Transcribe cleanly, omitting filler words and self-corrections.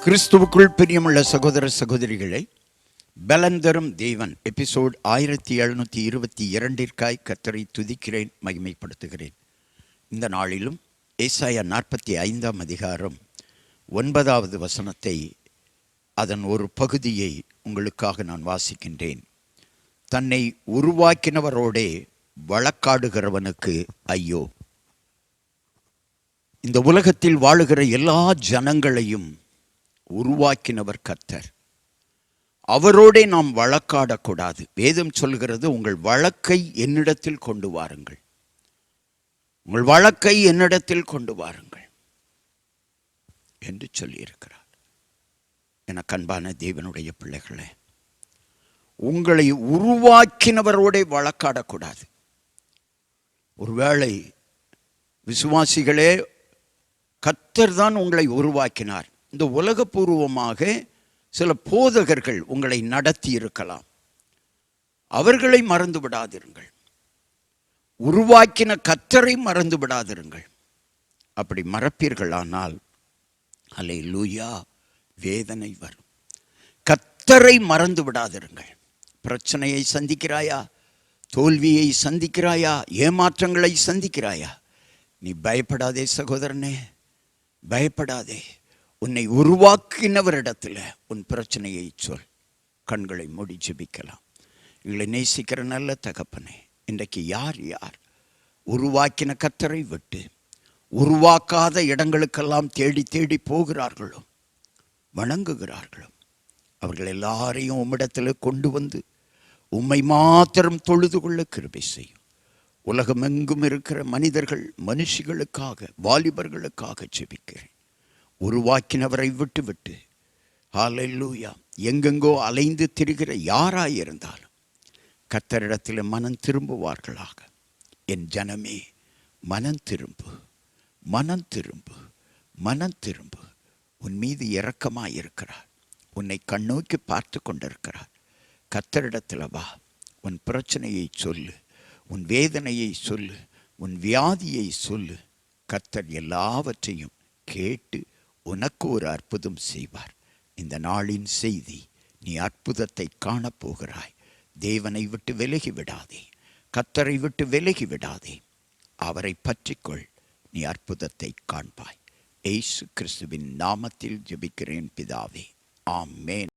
கிறிஸ்துவுக்குள் பிரியமுள்ள சகோதர சகோதரிகளை, பலன் தரும் தேவன் எபிசோட் 1722 கர்த்தரை துதிக்கிறேன், மகிமைப்படுத்துகிறேன். இந்த நாளிலும் ஏசாயா 45 அதிகாரம் 9வது வசனத்தை, அதன் ஒரு பகுதியை உங்களுக்காக நான் வாசிக்கின்றேன். தன்னை உருவாக்கினவரோடே வழக்காடுகிறவனுக்கு ஐயோ! இந்த உலகத்தில் வாழுகிற எல்லா ஜனங்களையும் உருவாக்கினவர் கர்த்தர். அவரோடே நாம் வழக்காடக்கூடாது. வேதம் சொல்கிறது, உங்கள் வழக்கை என்னிடத்தில் கொண்டு வாருங்கள், உங்கள் வழக்கை என்னிடத்தில் கொண்டு வாருங்கள் என்று சொல்லியிருக்கிறார். எனக்கு அன்பான தேவனுடைய பிள்ளைகளே, உங்களை உருவாக்கினவரோடே வழக்காடக்கூடாது. ஒருவேளை விசுவாசிகளே, கர்த்தர் தான் உங்களை உருவாக்கினார். இந்த உலகபூர்வமாக சில போதகர்கள் உங்களை நடத்தி இருக்கலாம். அவர்களை மறந்து விடாதிருங்கள். உருவாக்கின கர்த்தரை மறந்து விடாதிருங்கள். அப்படி மறப்பீர்களானால் அல்லேலூயா, வேதனை வரும். கர்த்தரை மறந்து விடாதிருங்கள். பிரச்சனையை சந்திக்கிறாயா? தோல்வியை சந்திக்கிறாயா? ஏமாற்றங்களை சந்திக்கிறாயா? நீ பயப்படாதே சகோதரனே, பயப்படாதே. உன்னை உருவாக்கினவரிடத்தில் உன் பிரச்சனையை சொல். கண்களை மூடி ஜெபிக்கலாம். எங்களை நேசிக்கிற நல்ல தகப்பனே, இன்றைக்கு யார் யார் உருவாக்கின கர்த்தரை விட்டு உருவாக்காத இடங்களுக்கெல்லாம் தேடி தேடி போகிறார்களோ, வணங்குகிறார்களோ, அவர்கள் எல்லாரையும் உம்மிடத்தில் கொண்டு வந்து உம்மை மாத்திரம் தொழுது கொள்ள கிருபை செய்யும். உலகமெங்கும் இருக்கிற மனிதர்கள், மனுஷிகளுக்காக, வாலிபர்களுக்காக ஜெபிக்கிறேன். உருவாக்கினவரை விட்டு விட்டு ஹல்லேலூயா எங்கெங்கோ அலைந்து திரிகிற யாராயிருந்தாலும் கர்த்தரிடத்தில் மனம் திரும்புவார்களாக. என் ஜனமே, மனம் திரும்பு, மனம் திரும்பு, மனம் திரும்பு. உன் மீது இரக்கமாயிருக்கிறார். உன்னை கண்ணோக்கி பார்த்து கொண்டிருக்கிறார். கர்த்தரிடத்தில் வா. உன் பிரச்சனையை சொல்லு, உன் வேதனையை சொல்லு, உன் வியாதியை சொல்லு. கர்த்தர் எல்லாவற்றையும் கேட்டு உனக்கு ஒரு அற்புதம் செய்வார். இந்த நாளின் செய்தி, நீ அற்புதத்தை காணப்போகிறாய். தேவனை விட்டு விலகி விடாதே, கர்த்தரை விட்டு விலகி விடாதே. அவரை பற்றிக்கொள், நீ அற்புதத்தை காண்பாய். இயேசு கிறிஸ்துவின் நாமத்தில் ஜெபிக்கிறேன் பிதாவே, ஆமென்.